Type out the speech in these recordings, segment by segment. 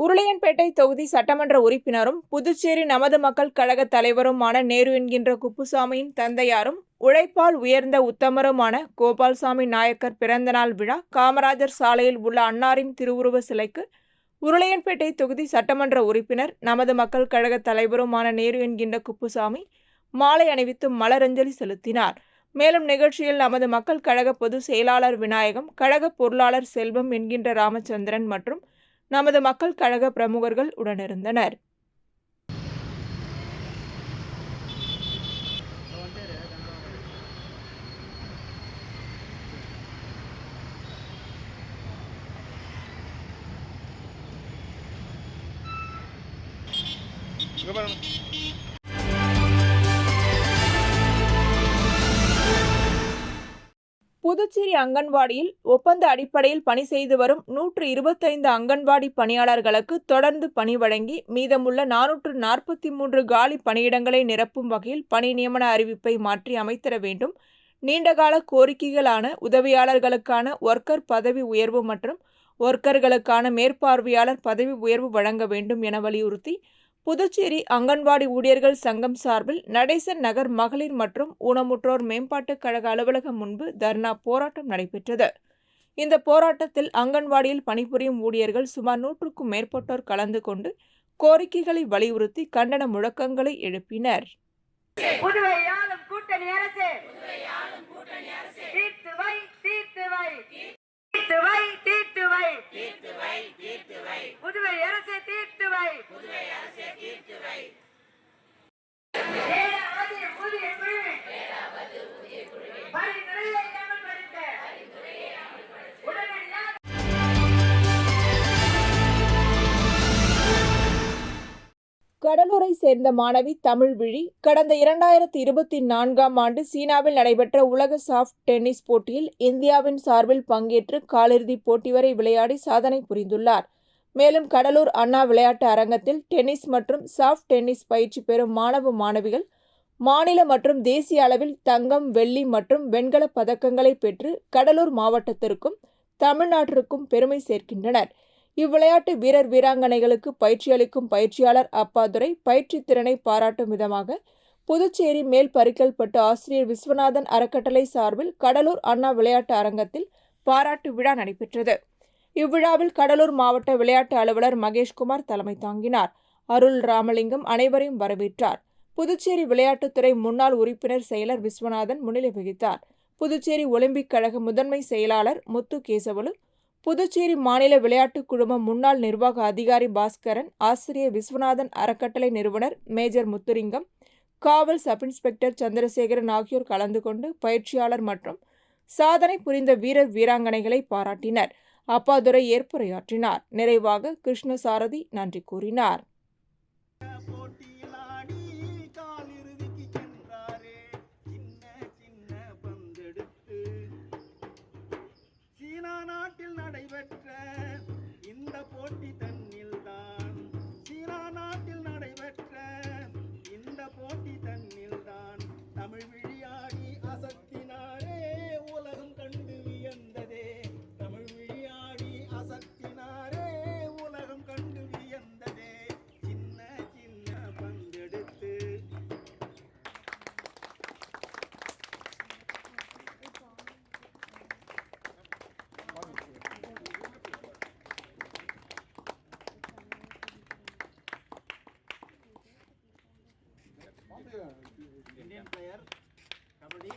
உருளையன்பேட்டை தொகுதி சட்டமன்ற உறுப்பினரும் புதுச்சேரி நமது மக்கள் கழக தலைவருமான நேரு என்கின்ற குப்புசாமியின் தந்தையாரும் உழைப்பால் உயர்ந்த உத்தமருமான கோபால்சாமி நாயக்கர் பிறந்தநாள் விழா காமராஜர் சாலையில் உள்ள அன்னாரின் திருவுருவ சிலைக்கு உருளையன்பேட்டை தொகுதி சட்டமன்ற உறுப்பினர் நமது மக்கள் கழக தலைவருமான நேரு என்கின்ற குப்புசாமி மாலை அணிவித்து மலரஞ்சலி செலுத்தினார். மேலும் நிகழ்ச்சியில் நமது மக்கள் கழக பொதுச் செயலாளர் விநாயகம், கழக பொருளாளர் செல்வம் என்கின்ற ராமச்சந்திரன் மற்றும் நமது மக்கள் கழக பிரமுகர்கள் உடனிருந்தனர். புதுச்சேரி அங்கன்வாடியில் ஒப்பந்த அடிப்படையில் பணி செய்து வரும் 125 அங்கன்வாடி பணியாளர்களுக்கு தொடர்ந்து பணி வழங்கி மீதமுள்ள 443 காலி பணியிடங்களை நிரப்பும் வகையில் பணி நியமன அறிவிப்பை மாற்றி அமைத்திட வேண்டும். நீண்டகால கோரிக்கைகளான உதவியாளர்களுக்கான ஒர்க்கர் பதவி உயர்வு மற்றும் ஒர்க்கர்களுக்கான மேற்பார்வையாளர் பதவி உயர்வு வழங்க வேண்டும் என வலியுறுத்தி புதுச்சேரி அங்கன்வாடி ஊழியர்கள் சங்கம் சார்பில் நடேசன் நகர் மகளிர் மற்றும் ஊனமுற்றோர் மேம்பாட்டுக் கழக அலுவலகம் முன்பு தர்ணா போராட்டம் நடைபெற்றது. இந்த போராட்டத்தில் அங்கன்வாடியில் பணிபுரியும் ஊழியர்கள் சுமார் 100க்கும் மேற்பட்டோர் கலந்து கொண்டு கோரிக்கைகளை வலியுறுத்தி கண்டன முழக்கங்களை எழுப்பினர். கடலூரை சேர்ந்த மாணவி தமிழ்விழி கடந்த 2024ஆம் ஆண்டு சீனாவில் நடைபெற்ற உலக சாஃப்ட் டென்னிஸ் போட்டியில் இந்தியாவின் சார்பில் பங்கேற்று காலிறுதிப் போட்டி வரை விளையாடி சாதனை புரிந்துள்ளார். மேலும் கடலூர் அண்ணா விளையாட்டு அரங்கத்தில் டென்னிஸ் மற்றும் சாஃப்ட் டென்னிஸ் பயிற்சி பெறும் மாணவ மாணவிகள் மாநில மற்றும் தேசிய அளவில் தங்கம், வெள்ளி மற்றும் வெண்கல பதக்கங்களை பெற்று கடலூர் மாவட்டத்திற்கும் தமிழ்நாட்டிற்கும் பெருமை சேர்க்கின்றனர். இவ்விளையாட்டு வீரர் வீராங்கனைகளுக்கு பயிற்சி அளிக்கும் பயிற்சியாளர் அப்பாதுரை பயிற்சி திறனை பாராட்டும் விதமாக புதுச்சேரி மேல் பரிக்கல்பட்டு ஆசிரியர் விஸ்வநாதன் அறக்கட்டளை சார்பில் கடலூர் அண்ணா விளையாட்டு அரங்கத்தில் பாராட்டு விழா நடைபெற்றது. இவ்விழாவில் கடலூர் மாவட்ட விளையாட்டு அலுவலர் மகேஷ்குமார் தலைமை தாங்கினார். அருள் ராமலிங்கம் அனைவரையும் வரவேற்றார். புதுச்சேரி விளையாட்டுத்துறை முன்னாள் உறுப்பினர் செயலர் விஸ்வநாதன் முன்னிலை வகித்தார். புதுச்சேரி ஒலிம்பிக் கழக முதன்மை செயலாளர் முத்து கேசவலு, புதுச்சேரி மாநில விளையாட்டுக் குழும முன்னாள் நிர்வாக அதிகாரி பாஸ்கரன், ஆசிரியர் விஸ்வநாதன் அறக்கட்டளை நிறுவனர் மேஜர் முத்துலிங்கம், காவல் சப் இன்ஸ்பெக்டர் சந்திரசேகரன் ஆகியோர் கலந்து கொண்டு பயிற்சியாளர் மற்றும் சாதனை புரிந்த வீரர் வீராங்கனைகளை பாராட்டினர். அப்பாதுரை ஏற்புரையாற்றினார். நிறைவாக கிருஷ்ணசாரதி நன்றி கூறினார். நாட்டில் நடைபெற்ற இந்த போட்டி தன்னில்தான், சீனா நாட்டில் நடைபெற்ற இந்த போட்டி தன்னில்தான் தமிழ் விழியாடி அசத்தினாரே உலகம் கண்டு வியந்ததே. தமிழ் விழியாடி அசத்தினாரே உலகம் கண்டு வியந்ததே. சின்ன சின்ன பந்தெடுத்து Indian player, kabaddi,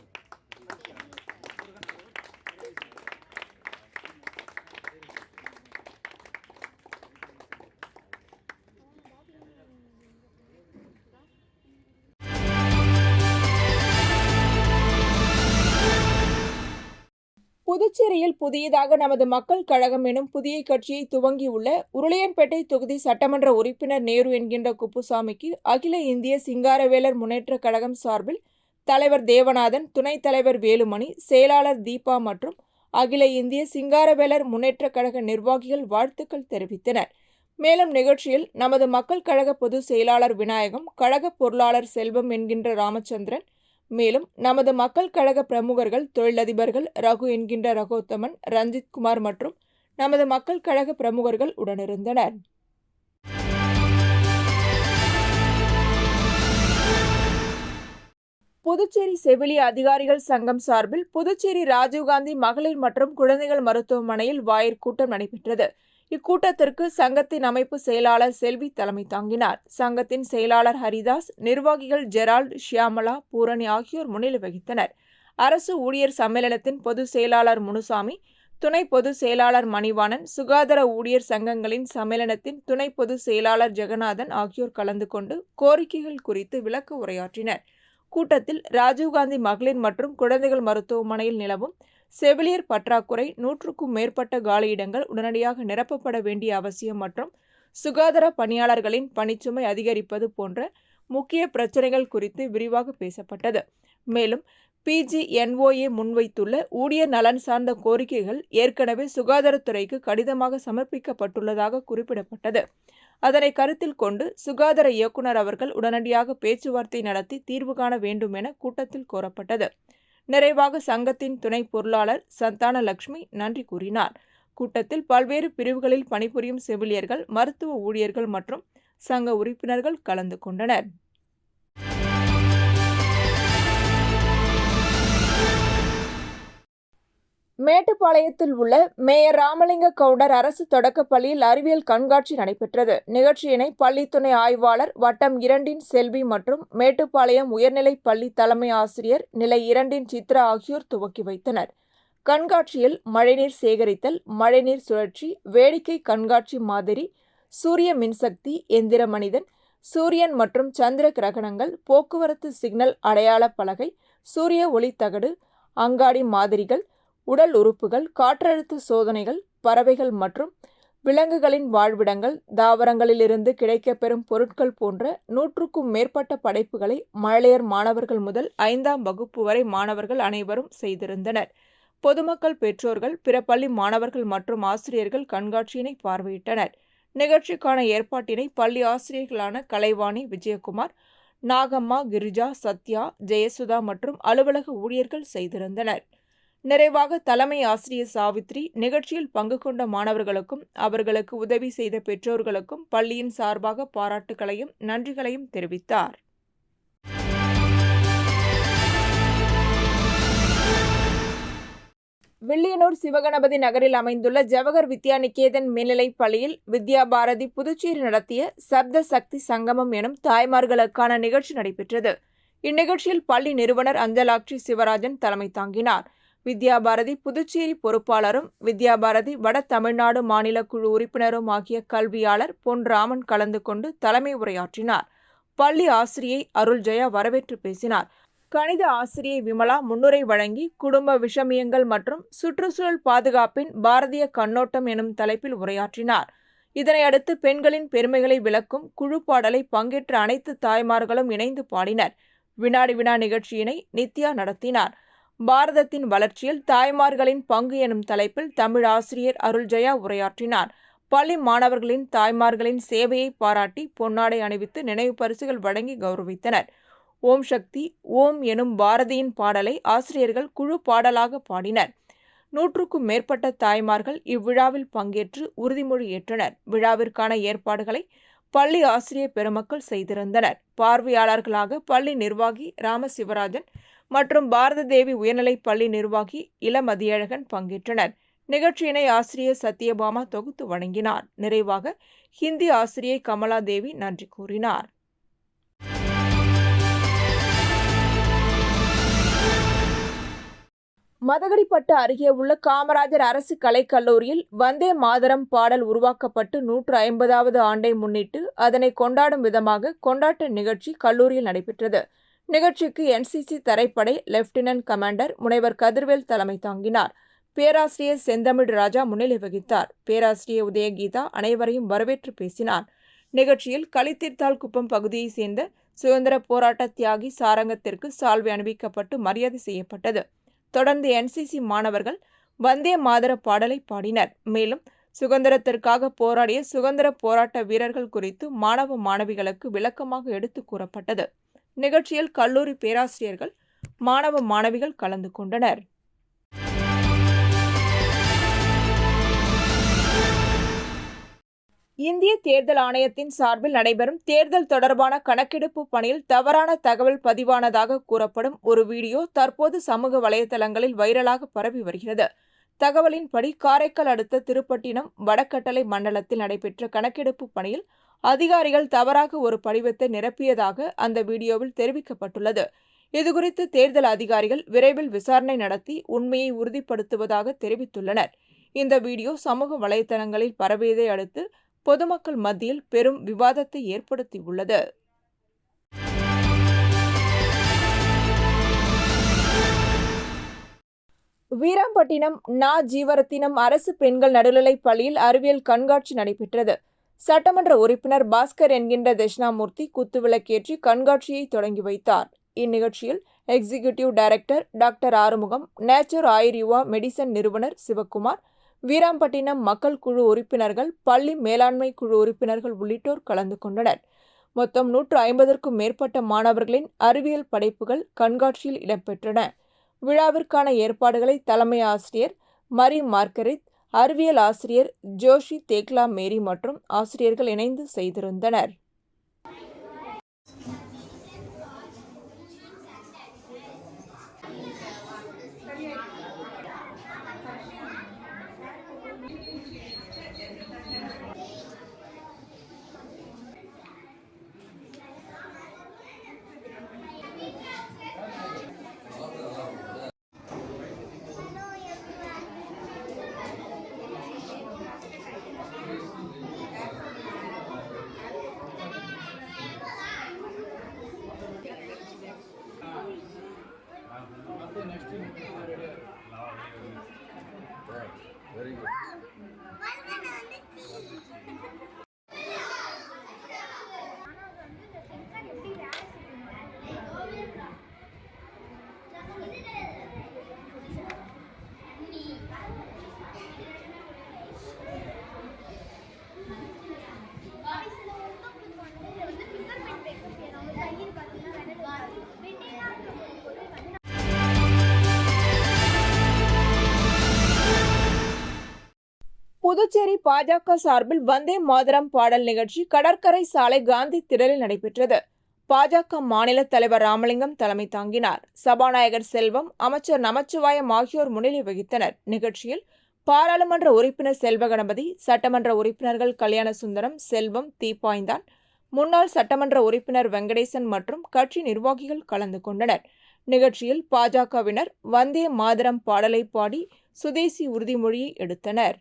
புதுச்சேரியில் புதியதாக நமது மக்கள் கழகம் எனும் புதிய கட்சியை துவங்கியுள்ள உருளையன்பேட்டை தொகுதி சட்டமன்ற உறுப்பினர் நேரு என்கின்ற குப்புசாமிக்கு அகில இந்திய சிங்காரவேலர் முன்னேற்றக் கழகம் சார்பில் தலைவர் தேவநாதன், துணைத் தலைவர் வேலுமணி, செயலாளர் தீபா மற்றும் அகில இந்திய சிங்காரவேலர் முன்னேற்றக் கழக நிர்வாகிகள் வாழ்த்துக்கள் தெரிவித்தனர். மேலும் நிகழ்ச்சியில் நமது மக்கள் கழக பொதுச் செயலாளர் விநாயகம், கழக பொருளாளர் செல்வம் என்கின்ற ராமச்சந்திரன், மேலும் நமது மக்கள் கழக பிரமுகர்கள், தொழிலதிபர்கள் ரகு என்கின்ற ரகோத்தமன், ரஞ்சித் குமார் மற்றும் நமது மக்கள் கழக பிரமுகர்கள் உடனிருந்தனர். புதுச்சேரி செவிலிய அதிகாரிகள் சங்கம் சார்பில் புதுச்சேரி ராஜீவ்காந்தி மகளிர் மற்றும் குழந்தைகள் மருத்துவமனையில் வாயிற் கூட்டம் நடைபெற்றது. இக்கூட்டத்திற்கு சங்கத்தின் அமைப்பு செயலாளர் செல்வி தலைமை தாங்கினார். சங்கத்தின் செயலாளர் ஹரிதாஸ், நிர்வாகிகள் ஜெரால்ட், ஷியாமலா, பூரணி ஆகியோர் முன்னிலை வகித்தனர். அரசு ஊழியர் சம்மேளனத்தின் பொதுச் செயலாளர் முனுசாமி, துணை பொதுச் செயலாளர் மணிவாணன், சுகாதார ஊழியர் சங்கங்களின் சம்மேளனத்தின் துணை பொதுச் செயலாளர் ஜெகநாதன் ஆகியோர் கலந்து கொண்டு கோரிக்கைகள் குறித்து விளக்க உரையாற்றினர். கூட்டத்தில் ராஜீவ்காந்தி மகளிர் மற்றும் குழந்தைகள் மருத்துவமனையில் நிலவும் செவிலியர் பற்றாக்குறை, 100க்கும் மேற்பட்ட காலியிடங்கள் உடனடியாக நிரப்பப்பட வேண்டிய அவசியம் மற்றும் சுகாதார பணியாளர்களின் பணிச்சுமை அதிகரிப்பது போன்ற முக்கிய பிரச்சினைகள் குறித்து விரிவாக பேசப்பட்டது. மேலும் PGNOA முன்வைத்துள்ள ஊழியர் நலன் சார்ந்த கோரிக்கைகள் ஏற்கனவே சுகாதாரத்துறைக்கு கடிதமாக சமர்ப்பிக்கப்பட்டுள்ளதாக குறிப்பிடப்பட்டது. அதனை கருத்தில் கொண்டு சுகாதார இயக்குநர் அவர்கள் உடனடியாக பேச்சுவார்த்தை நடத்தி தீர்வு காண வேண்டும் என கூட்டத்தில் கோரப்பட்டது. நிறைவாக சங்கத்தின் துணை பொருளாளர் சந்தான லட்சுமி நன்றி கூறினார். கூட்டத்தில் பல்வேறு பிரிவுகளில் பணிபுரியும் செவிலியர்கள், மருத்துவ ஊழியர்கள் மற்றும் சங்க உறுப்பினர்கள் கலந்து கொண்டனர். மேட்டுப்பாளையத்தில் உள்ள மேயர் ராமலிங்க கவுண்டர் அரசு தொடக்கப்பள்ளியில் அறிவியல் கண்காட்சி நடைபெற்றது. நிகழ்ச்சியினை பள்ளி துணை ஆய்வாளர் வட்டம் 2 செல்வி மற்றும் மேட்டுப்பாளையம் உயர்நிலைப் பள்ளி தலைமை ஆசிரியர் நிலை 2 சித்ரா ஆகியோர் துவக்கி வைத்தனர். கண்காட்சியில் மழைநீர் சேகரித்தல், மழைநீர் சுழற்சி, வேடிக்கை கண்காட்சி மாதிரி, சூரிய மின்சக்தி, எந்திர மனிதன், சூரியன் மற்றும் சந்திர கிரகணங்கள், போக்குவரத்து சிக்னல் அடையாள பலகை, சூரிய ஒளித்தகடு, அங்காடி மாதிரிகள், உடல் உறுப்புகள், காற்றழுத்த சோதனைகள், பறவைகள் மற்றும் விலங்குகளின் வாழ்விடங்கள், தாவரங்களிலிருந்து கிடைக்கப்பெறும் பொருட்கள் போன்ற 100க்கும் மேற்பட்ட படைப்புகளை மழலையர் மாணவர்கள் முதல் 5ஆம் வகுப்பு வரை மாணவர்கள் அனைவரும் செய்திருந்தனர். பொதுமக்கள், பெற்றோர்கள், பிற பள்ளி மாணவர்கள் மற்றும் ஆசிரியர்கள் கண்காட்சியினை பார்வையிட்டனர். நிகழ்ச்சிக்கான ஏற்பாட்டினை பள்ளி ஆசிரியர்களான கலைவாணி, விஜயகுமார், நாகம்மா, கிரிஜா, சத்யா, ஜெயசுதா மற்றும் அலுவலக ஊழியர்கள் செய்திருந்தனர். நிறைவாக தலைமை ஆசிரியர் சாவித்ரி நிகழ்ச்சியில் பங்கு கொண்ட மாணவர்களுக்கும் அவர்களுக்கு உதவி செய்த பெற்றோர்களுக்கும் பள்ளியின் சார்பாக பாராட்டுகளையும் நன்றிகளையும் தெரிவித்தார். வில்லியனூர் சிவகணபதி நகரில் அமைந்துள்ள ஜவஹர் வித்யா நிகேதன் மேல்நிலைப் பள்ளியில் வித்யா பாரதி புதுச்சேரி நடத்திய சப்த சக்தி சங்கமம் எனும் தாய்மார்களுக்கான நிகழ்ச்சி நடைபெற்றது. இந்நிகழ்ச்சியில் பள்ளி நிறுவனர் அஞ்சலாட்சி சிவராஜன் தலைமை தாங்கினார். வித்யா பாரதி புதுச்சேரி பொறுப்பாளரும் வித்யா பாரதி வட தமிழ்நாடு மாநில குழு உறுப்பினரும் ஆகிய கல்வியாளர் பொன் ராமன் கலந்து கொண்டு தலைமை உரையாற்றினார். பள்ளி ஆசிரியை அருள் ஜெயா வரவேற்று பேசினார். கணித ஆசிரியை விமலா முன்னுரை வழங்கி குடும்ப விஷமியங்கள் மற்றும் சுற்றுச்சூழல் பாதுகாப்பின் பாரதிய கண்ணோட்டம் எனும் தலைப்பில் உரையாற்றினார். இதனையடுத்து பெண்களின் பெருமைகளை விளக்கும் குழு பாடலை பங்கேற்ற அனைத்து தாய்மார்களும் இணைந்து பாடினர். வினாடி வினா நிகழ்ச்சியினை நித்யா நடத்தினார். பாரதத்தின் வளர்ச்சியில் தாய்மார்களின் பங்கு எனும் தலைப்பில் தமிழ் ஆசிரியர் அருள் ஜெயா உரையாற்றினார். பள்ளி மாணவர்களின் தாய்மார்களின் சேவையை பாராட்டி பொன்னாடை அணிவித்து நினைவு பரிசுகள் வழங்கி கௌரவித்தனர். ஓம் சக்தி ஓம் எனும் பாரதியின் பாடலை ஆசிரியர்கள் குழு பாடலாக பாடினர். 100க்கும் மேற்பட்ட தாய்மார்கள் இவ்விழாவில் பங்கேற்று உறுதிமொழி ஏற்றனர். விழாவிற்கான ஏற்பாடுகளை பள்ளி ஆசிரியர் பெருமக்கள் செய்திருந்தனர். பார்வையாளர்களாக பள்ளி நிர்வாகி ராமசிவராஜன் மற்றும் பாரத தேவி உயர்நிலைப் பள்ளி நிர்வாகி இளமதியழகன் பங்கேற்றனர். நிகழ்ச்சியினை ஆசிரியர் சத்யபாமா தொகுத்து வழங்கினார். நிறைவாக ஹிந்தி ஆசிரியை கமலா தேவி நன்றி கூறினார். மதகடிப்பட்டு அருகே உள்ள காமராஜர் அரசு கலைக்கல்லூரியில் வந்தே மாதரம் பாடல் உருவாக்கப்பட்டு 150வது ஆண்டை முன்னிட்டு அதனை கொண்டாடும் விதமாக கொண்டாட்ட நிகழ்ச்சி கல்லூரியில் நடைபெற்றது. நிகழ்ச்சிக்கு NCC தரைப்படை லெப்டினன்ட் கமாண்டர் முனைவர் கதிர்வேல் தலைமை தாங்கினார். பேராசிரியர் செந்தமிழ் ராஜா முன்னிலை வகித்தார். பேராசிரியர் உதயகீதா அனைவரையும் வரவேற்று பேசினார். நிகழ்ச்சியில் களித்தீர்த்தால் குப்பம் பகுதியைச் சேர்ந்த சுதந்திர போராட்ட தியாகி சாரங்கத்திற்கு சால்வை அணிவிக்கப்பட்டு மரியாதை செய்யப்பட்டது. தொடர்ந்து NCC மாணவர்கள் வந்தே மாதர பாடலை பாடினர். மேலும் சுதந்திரத்திற்காக போராடிய சுதந்திர போராட்ட வீரர்கள் குறித்து மாணவ மாணவிகளுக்கு விளக்கமாக எடுத்து கூறப்பட்டது. நிகழ்ச்சியில் கல்லூரி பேராசிரியர்கள், மாணவ மாணவிகள் கலந்து கொண்டனர். இந்திய தேர்தல் ஆணையத்தின் சார்பில் நடைபெறும் தேர்தல் தொடர்பான கணக்கெடுப்பு பணியில் தவறான தகவல் பதிவானதாக கூறப்படும் ஒரு வீடியோ தற்போது சமூக வலைதளங்களில் வைரலாக பரவி வருகிறது. தகவலின்படி காரைக்கால் அடுத்த திருப்பட்டினம் வடகட்டளை மண்டலத்தில் நடைபெற்ற கணக்கெடுப்பு பணியில் அதிகாரிகள் தவறாக ஒரு படிவத்தை நிரப்பியதாக அந்த வீடியோவில் தெரிவிக்கப்பட்டுள்ளது. இதுகுறித்து தேர்தல் அதிகாரிகள் விரைவில் விசாரணை நடத்தி உண்மையை உறுதிப்படுத்துவதாக தெரிவித்துள்ளனர். இந்த வீடியோ சமூக வலைதளங்களில் பரவியதை அடுத்து பொதுமக்கள் மத்தியில் பெரும் விவாதத்தை ஏற்படுத்தியுள்ளது. வீராம்பட்டினம் நா. ஜீவரத்தினம் அரசு பெண்கள் நடுநிலைப் பள்ளியில் அறிவியல் கண்காட்சி நடைபெற்றது. சட்டமன்ற உறுப்பினர் பாஸ்கர் என்கின்ற தட்சிணாமூர்த்தி குத்துவிளக்கேற்றி கண்காட்சியை தொடங்கி வைத்தார். இந்நிகழ்ச்சியில் executive director doctor Arumugam, nature Ayurveda medicine நிறுவனர் சிவக்குமார், வீராம்பட்டினம் மக்கள் குழு உறுப்பினர்கள், பள்ளி மேலாண்மை குழு உறுப்பினர்கள் உள்ளிட்டோர் கலந்து கொண்டனர். மொத்தம் 150க்கும் மேற்பட்ட மாணவர்களின் அறிவியல் படைப்புகள் கண்காட்சியில் இடம்பெற்றன. விழாவிற்கான ஏற்பாடுகளை தலைமை ஆசிரியர் மரி மார்கரித், அறிவியல் ஆசிரியர் ஜோஷி தேக்லா மேரி மற்றும் ஆசிரியர்கள் இணைந்து செய்திருந்தனர். Very good. புதுச்சேரி பாஜக சார்பில் வந்தே மாதரம் பாடல் நிகழ்ச்சி கடற்கரை சாலை காந்தி திடலில் நடைபெற்றது. பாஜக மாநில தலைவர் ராமலிங்கம் தலைமை தாங்கினார். சபாநாயகர் செல்வம், அமைச்சர் நமச்சிவாயம் ஆகியோர் முன்னிலை வகித்தனர். நிகழ்ச்சியில் பாராளுமன்ற உறுப்பினர் செல்வகணபதி, சட்டமன்ற உறுப்பினர்கள் கல்யாணசுந்தரம், செல்வம், தீப்பாய்ந்தான், முன்னாள் சட்டமன்ற உறுப்பினர் வெங்கடேசன் மற்றும் கட்சி நிர்வாகிகள் கலந்து கொண்டனர். நிகழ்ச்சியில் பாஜகவினர் வந்தே மாதரம் பாடலை பாடி சுதேசி உறுதிமொழியை எடுத்தனர்.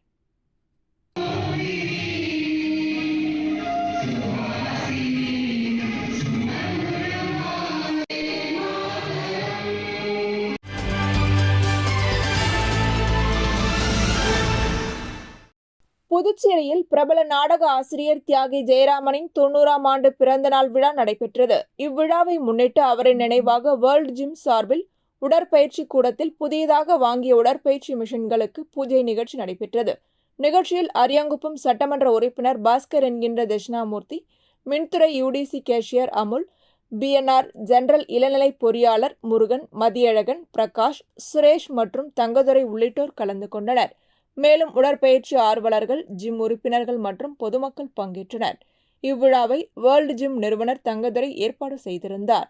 புதுச்சேரியில் பிரபல நாடக ஆசிரியர் தியாகி ஜெயராமனின் 90ஆம் ஆண்டு பிறந்தநாள் விழா நடைபெற்றது. இவ்விழாவை முன்னிட்டு அவரின் நினைவாக வேர்ல்ட் ஜிம் சார்பில் உடற்பயிற்சி கூடத்தில் புதியதாக வாங்கிய உடற்பயிற்சி மிஷின்களுக்கு பூஜை நிகழ்ச்சி நடைபெற்றது. நிகழ்ச்சியில் அரியாங்குப்பம் சட்டமன்ற உறுப்பினர் பாஸ்கர் என்கின்ற தட்சிணாமூர்த்தி, மின்துறை UDC cashier Amul, PNR general இளநிலை பொறியாளர் முருகன், மதியழகன், பிரகாஷ், சுரேஷ் மற்றும் தங்கதுரை உள்ளிட்டோர் கலந்து கொண்டனர். மேலும் உடற்பயிற்சி ஆர்வலர்கள், ஜிம் உறுப்பினர்கள் மற்றும் பொதுமக்கள் பங்கேற்றனர். இவ்விழாவை வேர்ல்ட் ஜிம் நிறுவனர் தங்கதுரை ஏற்பாடு செய்திருந்தார்.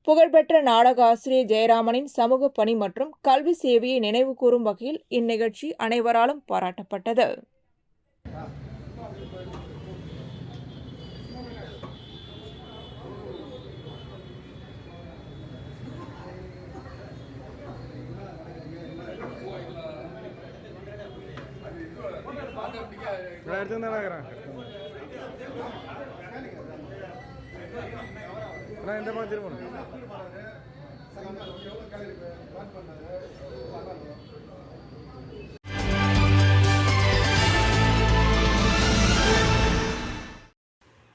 புகழ்பெற்ற நாடக ஆசிரியர் ஜெயராமனின் சமூக பணி மற்றும் கல்வி சேவையை நினைவு கூறும் வகையில் இந்நிகழ்ச்சி அனைவராலும் பாராட்டப்பட்டது. இந்த மாதிரி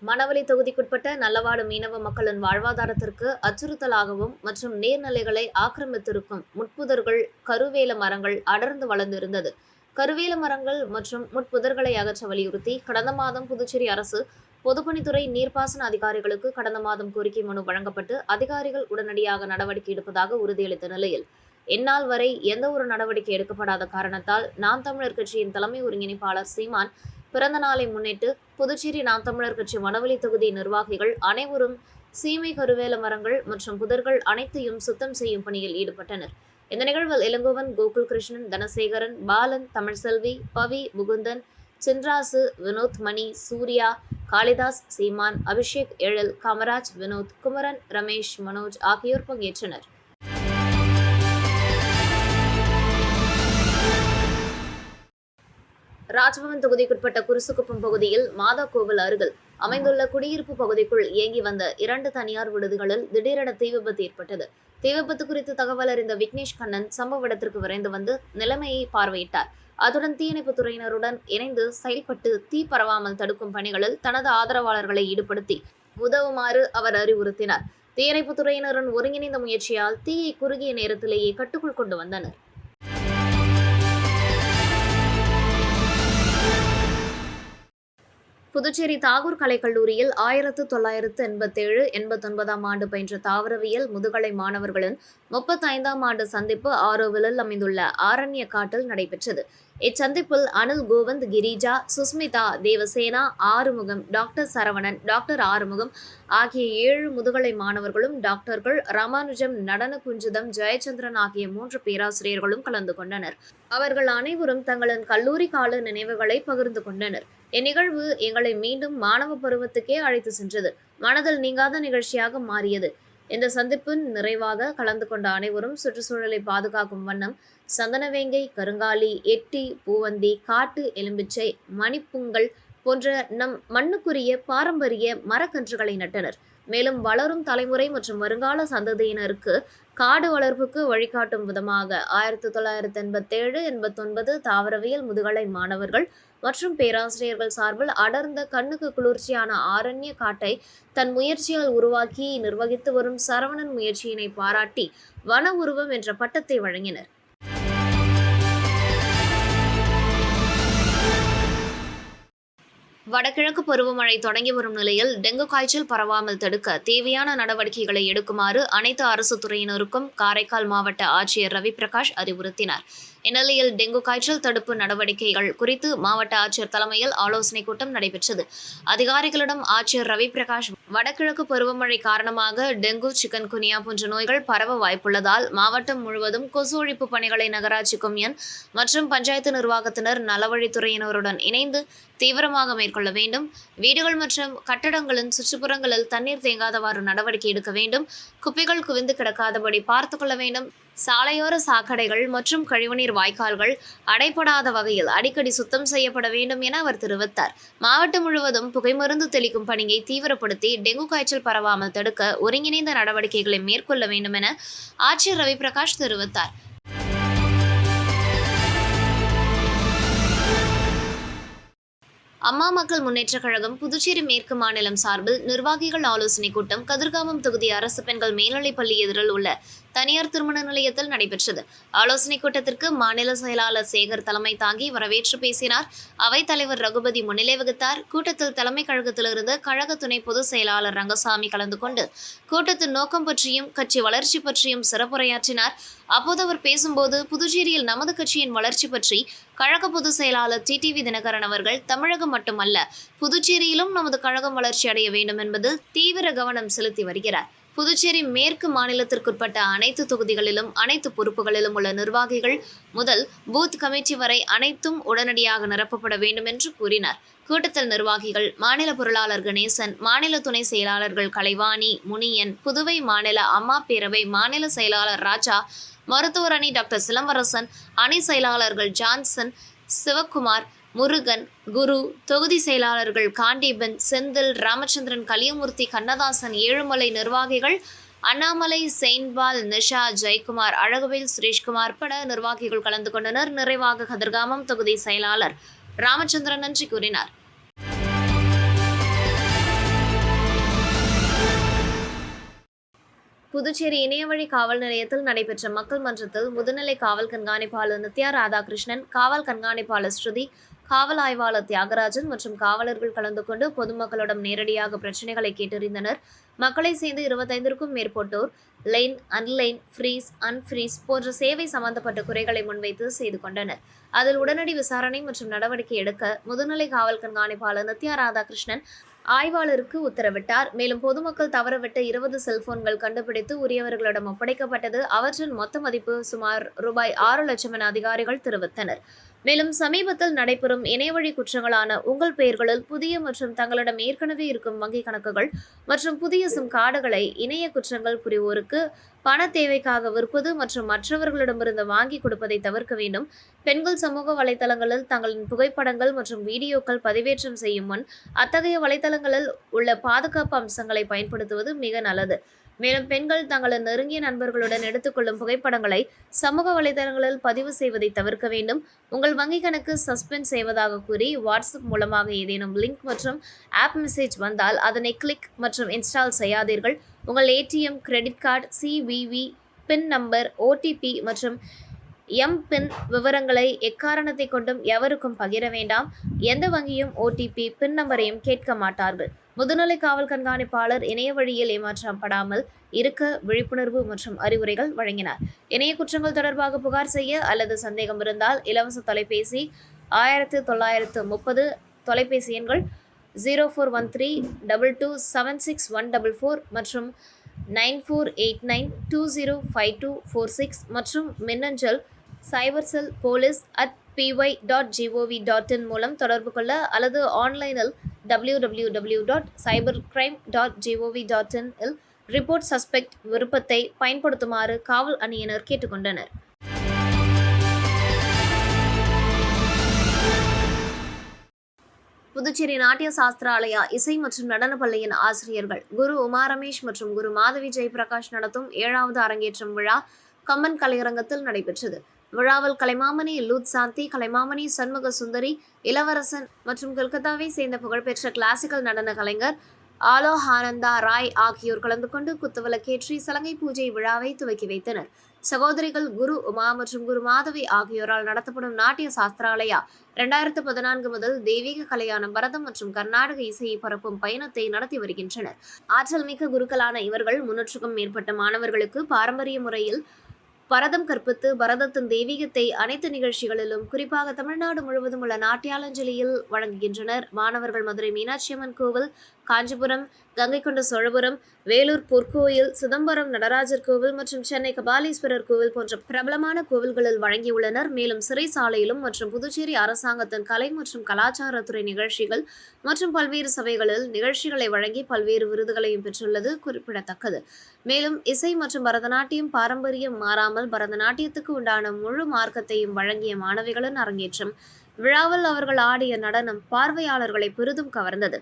மணவெளி தொகுதிக்குட்பட்ட நல்லவாடு மீனவ மக்களின் வாழ்வாதாரத்திற்கு அச்சுறுத்தலாகவும் மற்றும் நீர்நிலைகளை ஆக்கிரமித்திருக்கும் முட்புதர்கள், கருவேல மரங்கள் அடர்ந்து வளர்ந்திருந்தது. கருவேல மரங்கள் மற்றும் முட்புதர்களை அகற்ற வலியுறுத்தி கடந்த மாதம் புதுச்சேரி அரசு பொதுப்பணித்துறை நீர்ப்பாசன அதிகாரிகளுக்கு கடந்த மாதம் கோரிக்கை மனு வழங்கப்பட்டு அதிகாரிகள் உடனடியாக நடவடிக்கை எடுப்பதாக உறுதியளித்த நிலையில் இந்நாள் வரை எந்த ஒரு நடவடிக்கை எடுக்கப்படாத காரணத்தால் நாம் தமிழர் கட்சியின் தலைமை ஒருங்கிணைப்பாளர் சீமான் பிறந்த நாளை முன்னிட்டு புதுச்சேரி நாம் தமிழர் கட்சி வனவெளி தொகுதி நிர்வாகிகள் அனைவரும் சீமை கருவேல மரங்கள் மற்றும் புதர்கள் அனைத்தையும் சுத்தம் செய்யும் பணியில் ஈடுபட்டனர். இந்த நிகழ்வில் இளங்கோவன், கோகுல் கிருஷ்ணன், தனசேகரன், பாலன், தமிழ்செல்வி, பவி, முகுந்தன், சின்ராசு, வினோத், மணி, சூர்யா, காளிதாஸ், சீமான், அபிஷேக், எழில், காமராஜ், வினோத், குமரன், ரமேஷ், மனோஜ் ஆகியோர் பங்கேற்றனர். ராஜ்பவன் தொகுதிக்குட்பட்ட குருசுக்குப்பம் பகுதியில் மாதா கோவில் அருகில் அமைந்துள்ள குடியிருப்பு பகுதிக்குள் இயங்கி வந்த 2 தனியார் விடுதிகளில் திடீரென தீ விபத்து ஏற்பட்டது. தீ விபத்து குறித்து தகவல் அறிந்த விக்னேஷ் கண்ணன் சம்பவ இடத்திற்கு விரைந்து வந்து நிலைமையை பார்வையிட்டார். அதுடன் தீயணைப்பு துறையினருடன் இணைந்து செயல்பட்டு தீ பரவாமல் தடுக்கும் பணிகளில் தனது ஆதரவாளர்களை ஈடுபடுத்தி உதவுமாறு அவர் அறிவுறுத்தினார். தீயணைப்பு துறையினரின் ஒருங்கிணைந்த முயற்சியால் தீயை குறுகிய நேரத்திலேயே கட்டுக்குள் கொண்டு வந்தனர். புதுச்சேரி தாகூர் கலைக்கல்லூரியில் 1987-89 ஆண்டு பயின்ற தாவரவியல் முதுகலை மாணவர்களின் 35ஆம் ஆண்டு சந்திப்பு ஆரோவிலில் அமைந்துள்ள ஆரண்ய காட்டில் நடைபெற்றது. இச்சந்திப்பில் அனில் கோவிந்த், கிரிஜா, சுஸ்மிதா, தேவசேனா, ஆறுமுகம், டாக்டர் சரவணன், டாக்டர் ஆறுமுகம் ஆகிய 7 முதுகலை மாணவர்களும், டாக்டர்கள் ராமானுஜம், நடன குஞ்சிதம், ஜெயச்சந்திரன் ஆகிய 3 பேராசிரியர்களும் கலந்து கொண்டனர். அவர்கள் அனைவரும் தங்களின் கல்லூரி கால நினைவுகளை பகிர்ந்து கொண்டனர். இந்நிகழ்வு எங்களை மீண்டும் மாணவ பருவத்துக்கே அழைத்து சென்றது. மனதில் நீங்காத நிகழ்ச்சியாக மாறியது. இந்த சந்திப்பின் நிறைவாக கலந்து கொண்ட அனைவரும் சுற்றுச்சூழலை பாதுகாக்கும் வண்ணம் சந்தனவேங்கை, கருங்காலி, எட்டி, பூவந்தி, காட்டு எலும்பிச்சை, மணிப்புங்கல் போன்ற நம் மண்ணுக்குரிய பாரம்பரிய மரக்கன்றுகளை நட்டனர். மேலும் வளரும் தலைமுறை மற்றும் வருங்கால சந்ததியினருக்கு காடு வளர்ப்புக்கு வழிகாட்டும் விதமாக 1987-89 தாவரவியல் முதுகலை மாணவர்கள் மற்றும் பேராசிரியர்கள் சார்பில் அடர்ந்த கண்ணுக்கு குளிர்ச்சியான ஆரண்ய காட்டை தன் முயற்சியால் உருவாக்கி நிர்வகித்து வரும் சரவணன் முயற்சியினை பாராட்டி வன உருவம் என்ற பட்டத்தை வழங்கினர். வடகிழக்கு பருவமழை தொடங்கி வரும் நிலையில் டெங்கு காய்ச்சல் பரவாமல் தடுக்க தேவையான நடவடிக்கைகளை எடுக்குமாறு அனைத்து அரசு துறையினருக்கும் காரைக்கால் மாவட்ட ஆட்சியர் ரவி பிரகாஷ் அறிவுறுத்தினார். இந்நிலையில் டெங்கு காய்ச்சல் தடுப்பு நடவடிக்கைகள் குறித்து மாவட்ட ஆட்சியர் தலைமையில் ஆலோசனைக் கூட்டம் நடைபெற்றது. அதிகாரிகளிடம் ஆட்சியர் ரவி பிரகாஷ் வடகிழக்கு பருவமழை காரணமாக டெங்கு, சிக்கன் குனியா போன்ற நோய்கள் பரவ வாய்ப்புள்ளதால் மாவட்டம் முழுவதும் கொசு ஒழிப்பு பணிகளை நகராட்சி கொம்யூன் மற்றும் பஞ்சாயத்து நிர்வாகத்தினர், நலவழித்துறையினருடன் இணைந்து தீவிரமாக மேற்கொள்ள வேண்டும். வீடுகள் மற்றும் கட்டடங்களின் சுற்றுப்புறங்களில் தண்ணீர் தேங்காதவாறு நடவடிக்கை எடுக்க வேண்டும். குப்பைகள் குவிந்து கிடக்காதபடி பார்த்துக் கொள்ள வேண்டும். சாலையோர சாக்கடைகள் மற்றும் கழிவுநீர் வாய்க்கால்கள் அடைபடாத வகையில் அடிக்கடி சுத்தம் செய்யப்பட வேண்டும் என அவர் தெரிவித்தார். மாவட்டம் முழுவதும் புகைமருந்து தெளிக்கும் பணியை தீவிரப்படுத்தி டெங்கு காய்ச்சல் பரவாமல் தடுக்க ஒருங்கிணைந்த நடவடிக்கைகளை மேற்கொள்ள வேண்டும் என ஆட்சியர் ரவி பிரகாஷ் தெரிவித்தார். அம்மா மக்கள் முன்னேற்றக் கழகம் புதுச்சேரி மேற்கு மாநிலம் சார்பில் நிர்வாகிகள் ஆலோசனைக் கூட்டம் கதிர்காமம் தொகுதி அரசு பெண்கள் மேல்நிலைப்பள்ளி எதிரில் உள்ள தனியார் திருமண நிலையத்தில் நடைபெற்றது. ஆலோசனைக் கூட்டத்திற்கு மாநில செயலாளர் சேகர் தலைமை தாங்கி வரவேற்று பேசினார். அவைத் தலைவர் ரகுபதி முன்னிலை வகித்தார். கூட்டத்தில் தலைமை கழகத்திலிருந்து கழக துணை பொதுச் செயலாளர் ரங்கசாமி கலந்து கொண்டு கூட்டத்தின் நோக்கம் பற்றியும் கட்சி வளர்ச்சி பற்றியும் சிறப்புரையாற்றினார். அப்போது அவர் பேசும்போது புதுச்சேரியில் நமது கட்சியின் வளர்ச்சி பற்றி கழக பொதுச் செயலாளர் டிடிவி தினகரன் அவர்கள் தமிழகம் மட்டுமல்ல புதுச்சேரியிலும் நமது கழகம் வளர்ச்சி அடைய வேண்டும் என்பதில் தீவிர கவனம் செலுத்தி வருகிறார். புதுச்சேரி மேற்கு மாநிலத்திற்குட்பட்ட அனைத்து தொகுதிகளிலும் அனைத்து பொறுப்புகளிலும் உள்ள நிர்வாகிகள் முதல் பூத் கமிட்டி வரை அனைத்தும் உடனடியாக நிரப்பப்பட வேண்டும் என்று கூறினார். கூட்டத்தில் நிர்வாகிகள், மாநில பொருளாளர் கணேசன், மாநில துணை செயலாளர்கள் கலைவாணி, முனியன், புதுவை மாநில அம்மா பேரவை மாநில செயலாளர் ராஜா, மருத்துவர் அணி டாக்டர் சிலம்பரசன், அணி செயலாளர்கள் ஜான்சன், சிவக்குமார், முருகன், குரு, தொகுதி செயலாளர்கள் காண்டீபன், செந்தில், ராமச்சந்திரன், கலியமூர்த்தி, கண்ணதாசன், ஏழுமலை நிர்வாகிகள் அண்ணாமலை, செயின்பால், நிஷா, ஜெயக்குமார், அழகுவேல், சுரேஷ்குமார் பட நிர்வாகிகள் கலந்து கொண்டனர். நிறைவாக கதிர்காமம் தொகுதி செயலாளர் ராமச்சந்திரன் நன்றி கூறினார். புதுச்சேரி இணையவழி காவல் நிலையத்தில் நடைபெற்ற மக்கள் மன்றத்தில் முதுநிலை காவல் கண்காணிப்பாளர் நித்யா ராதாகிருஷ்ணன், காவல் கண்காணிப்பாளர் ஸ்ருதி, காவல் ஆய்வாளர் தியாகராஜன் மற்றும் காவலர்கள் கலந்து கொண்டு பொதுமக்களிடம் நேரடியாக பிரச்சனைகளை கேட்டறிந்தனர். மக்களை சேர்ந்து 25க்கும் மேற்பட்டோர் லைன், அன்லைன், ஃப்ரீஸ், அன்ஃப்ரீஸ் போன்ற சேவை சம்பந்தப்பட்ட குறைகளை முன்வைத்து செய்து கொண்டனர். அதில் உடனடி விசாரணை மற்றும் நடவடிக்கை எடுக்க முதுநிலை காவல் கண்காணிப்பாளர் நித்யா ராதாகிருஷ்ணன் ஆய்வாளருக்கு உத்தரவிட்டார். மேலும் பொதுமக்கள் தவறவிட்ட 20 செல்போன்கள் கண்டுபிடித்து உரியவர்களிடம் ஒப்படைக்கப்பட்டது. அவற்றின் மொத்த மதிப்பு சுமார் ரூபாய் 6 லட்சம் என அதிகாரிகள் தெரிவித்தனர். மேலும் சமீபத்தில் நடைபெறும் இணையவழி குற்றங்களான உங்கள் பெயர்களில் புதிய மற்றும் தங்களிடம் ஏற்கனவே இருக்கும் வங்கிக் கணக்குகள் மற்றும் புதிய சிம் கார்டுகளை இணைய குற்றங்கள் புரிவோருக்கு பண தேவைக்காக விற்பது மற்றும் மற்றவர்களிடமிருந்து வாங்கி கொடுப்பதை தவிர்க்க வேண்டும். பெண்கள் சமூக வலைதளங்களில் தங்களின் புகைப்படங்கள் மற்றும் வீடியோக்கள் பதிவேற்றம் செய்யும் முன் அத்தகைய வலைதளங்களில் உள்ள பாதுகாப்பு அம்சங்களை பயன்படுத்துவது மிக நல்லது. மேலும் பெண்கள் தங்களின் நெருங்கிய நண்பர்களுடன் எடுத்துக்கொள்ளும் புகைப்படங்களை சமூக வலைதளங்களில் பதிவு செய்வதை தவிர்க்க வேண்டும். உங்கள் வங்கிக் கணக்கு சஸ்பெண்ட் செய்வதாக கூறி வாட்ஸ்அப் மூலமாக ஏதேனும் லிங்க் மற்றும் ஆப் மெசேஜ் வந்தால் அதனை கிளிக் மற்றும் இன்ஸ்டால் செய்யாதீர்கள். உங்கள் ஏடிஎம், கிரெடிட் கார்டு, சிவிவி, பின் நம்பர், ஓடிபி மற்றும் எம்பின் விவரங்களை எக்காரணத்தை கொண்டும் எவருக்கும் பகிர வேண்டாம். எந்த வங்கியும் ஓடிபி, பின் நம்பரையும் கேட்க மாட்டார்கள். முதுநிலை காவல் கண்காணிப்பாளர் இணைய வழியில் ஏமாற்றப்படாமல் இருக்க விழிப்புணர்வு மற்றும் அறிவுரைகள் வழங்கினார். இணைய குற்றங்கள் தொடர்பாக புகார் செய்ய அல்லது சந்தேகம் இருந்தால் இலவச தொலைபேசி 1930 தொலைபேசி எண்கள் 0413227644 மற்றும் 9489205246 மற்றும் மின்னஞ்சல் cybercellpolice@py.gov.in மூலம் தொடர்பு கொள்ள அல்லது ஆன்லைனில் www.cybercrime.gov.in இல் ரிப்போர்ட் சஸ்பெக்ட் விருப்பத்தை பயன்படுத்துமாறு காவல் அணியினர் கேட்டுக்கொண்டனர். புதுச்சேரி நாட்டிய சாஸ்திராலயா இசை மற்றும் நடன பள்ளியின் ஆசிரியர்கள் குரு உமா ரமேஷ் மற்றும் குரு மாதவி ஜெயபிரகாஷ் நடத்தும் 7வது அரங்கேற்றம் விழா கம்மன் கலையரங்கத்தில் நடைபெற்றது. விழாவில் கலைமாமணி லூத் சாந்தி, கலைமாமணி சண்முக சுந்தரி, இளவரசன் மற்றும் கொல்கத்தாவை சேர்ந்த புகழ்பெற்ற கிளாசிக்கல் நடன கலைஞர் ஆலோஹானந்தா ராய் ஆகியோர் கலந்து கொண்டு குத்துவிளக்கேற்றி சலங்கை பூஜை விழாவை துவக்கி வைத்தனர். சகோதரிகள் குரு உமா மற்றும் குரு மாதவி ஆகியோரால் நடத்தப்படும் நாட்டிய சாஸ்திராலயா 2014 முதல் தெய்வீக கலையான பரதம் மற்றும் கர்நாடக இசையை பரப்பும் பயணத்தை நடத்தி வருகின்றனர். ஆற்றல் மிக்க குருக்களான இவர்கள் 300க்கும் மேற்பட்ட மாணவர்களுக்கு பாரம்பரிய முறையில் பரதம் கற்பித்து பரதத்தின் தெய்வீகத்தை அனைத்து நிகழ்ச்சிகளிலும் குறிப்பாக தமிழ்நாடு முழுவதும் உள்ள நாட்டியாலஞ்சலியில் வழங்குகின்றனர். மாணவர்கள் மதுரை மீனாட்சி அம்மன் கோவில், காஞ்சிபுரம் கங்கைகொண்ட சோழபுரம், வேலூர் பொற்கோயில், சிதம்பரம் நடராஜர் கோவில் மற்றும் சென்னை கபாலீஸ்வரர் கோவில் போன்ற பிரபலமான கோவில்களில் வழங்கியுள்ளனர். மேலும் சிறைசாலையிலும் மற்றும் புதுச்சேரி அரசாங்கத்தின் கலை மற்றும் கலாச்சாரத்துறை நிகழ்ச்சிகள் மற்றும் பல்வேறு சபைகளில் நிகழ்ச்சிகளை வழங்கி பல்வேறு விருதுகளையும் பெற்றுள்ளது குறிப்பிடத்தக்கது. மேலும் இசை மற்றும் பரதநாட்டியம் பாரம்பரியம் மாறாமல் பரதநாட்டியத்துக்கு உண்டான முழு மார்க்கத்தையும் வழங்கிய மாணவிகளின் அரங்கேற்றம் விழாவில் அவர்கள் ஆடிய நடனம் பார்வையாளர்களை பெரிதும் கவர்ந்தது.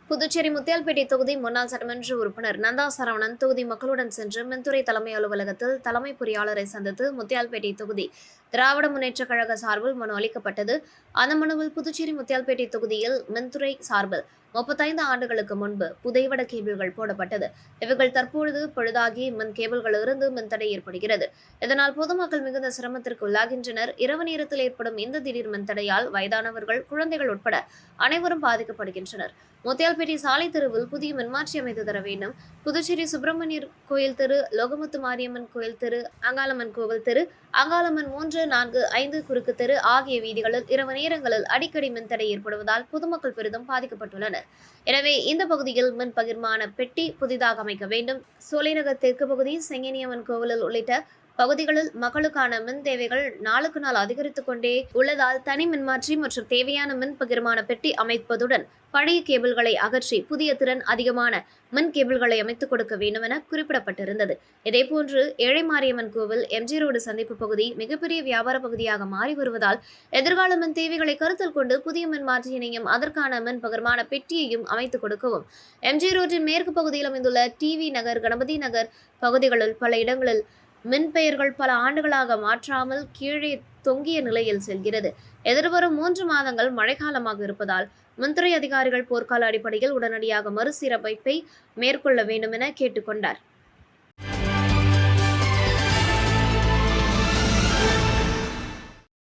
புதுச்சேரி முத்தியால்பேட்டை தொகுதி முன்னாள் சட்டமன்ற உறுப்பினர் நந்தா சரவணன் தொகுதி மக்களுடன் சென்று மின்துறை தலைமை அலுவலகத்தில் தலைமை பொறியாளரை சந்தித்து முத்தியால்பேட்டை தொகுதி திராவிட முன்னேற்றக் கழக சார்பில் மனு அளிக்கப்பட்டது. அந்த மனுவில் புதுச்சேரி முத்தியால்பேட்டை தொகுதியில் மின்துறை சார்பில் 35 ஆண்டுகளுக்கு முன்பு புதைவட கேபிள்கள் போடப்பட்டது. இவைகள் தற்பொழுது பழுதாகி மின் கேபிள்கள் இருந்து மின்தடை ஏற்படுகிறது. இதனால் பொதுமக்கள் மிகுந்த சிரமத்திற்கு உள்ளாகின்றனர். இரவு நேரத்தில் ஏற்படும் இந்த திடீர் மின்தடையால் வயதானவர்கள், குழந்தைகள் உட்பட அனைவரும் பாதிக்கப்படுகின்றனர். முத்தியால்பேட்டை சாலை தெருவில் புதிய மின்மாற்றி அமைத்து தர வேண்டும். புதுச்சேரி சுப்பிரமணியர் கோயில் தெரு, லோகமுத்து மாரியம்மன் கோயில் தெரு, அங்காளம்மன் கோவில் தெரு, அங்காளம்மன் 3, 4, 5 குறுக்கு தெரு ஆகிய வீதிகளில் இரவு நேரங்களில் அடிக்கடி மின்தடை ஏற்படுவதால் பொதுமக்கள் பெரிதும் பாதிக்கப்பட்டுள்ளனர். எனவே இந்த பகுதியில் மின் பகிர்மான பெட்டி புதிதாக அமைக்க வேண்டும். சோலைநகர் தெற்கு பகுதி, செங்கனியம்மன் கோவிலில் உள்ளிட்ட பகுதிகளில் மக்களுக்கான மின் தேவைகள் நாளுக்கு நாள் அதிகரித்துக் கொண்டே உள்ளதால் தனி மின்மாற்றி மற்றும் தேவையான மின் பகிர்மான பெட்டி அமைப்பதுடன் பழைய கேபிள்களை அகற்றி புதிய திறன் அதிகமான மின் கேபிள்களை அமைத்துக் கொடுக்க வேண்டும் என குறிப்பிடப்பட்டிருந்தது. இதேபோன்று ஏழைமாரியம்மன் கோவில் எம்ஜி ரோடு சந்திப்பு பகுதி மிகப்பெரிய வியாபார பகுதியாக மாறி வருவதால் எதிர்கால மின் தேவைகளை கருத்தில் கொண்டு புதிய மின்மாற்றியினையும் அதற்கான மின் பகிர்மான பெட்டியையும் அமைத்துக் கொடுக்கவும் எம்ஜி ரோட்டின் மேற்கு பகுதியில் அமைந்துள்ள டிவி நகர், கணபதி நகர் பகுதிகளில் பல இடங்களில் மின் பெயர்கள் பல ஆண்டுகளாக மாற்றாமல் கீழே தொங்கிய நிலையில் செல்கிறது. எதிர்வரும் 3 மாதங்கள் மழைக்காலமாக இருப்பதால் மின்துறை அதிகாரிகள் போர்க்கால அடிப்படையில் உடனடியாக மறுசீரமைப்பை மேற்கொள்ள வேண்டும் என கேட்டுக்கொண்டார்.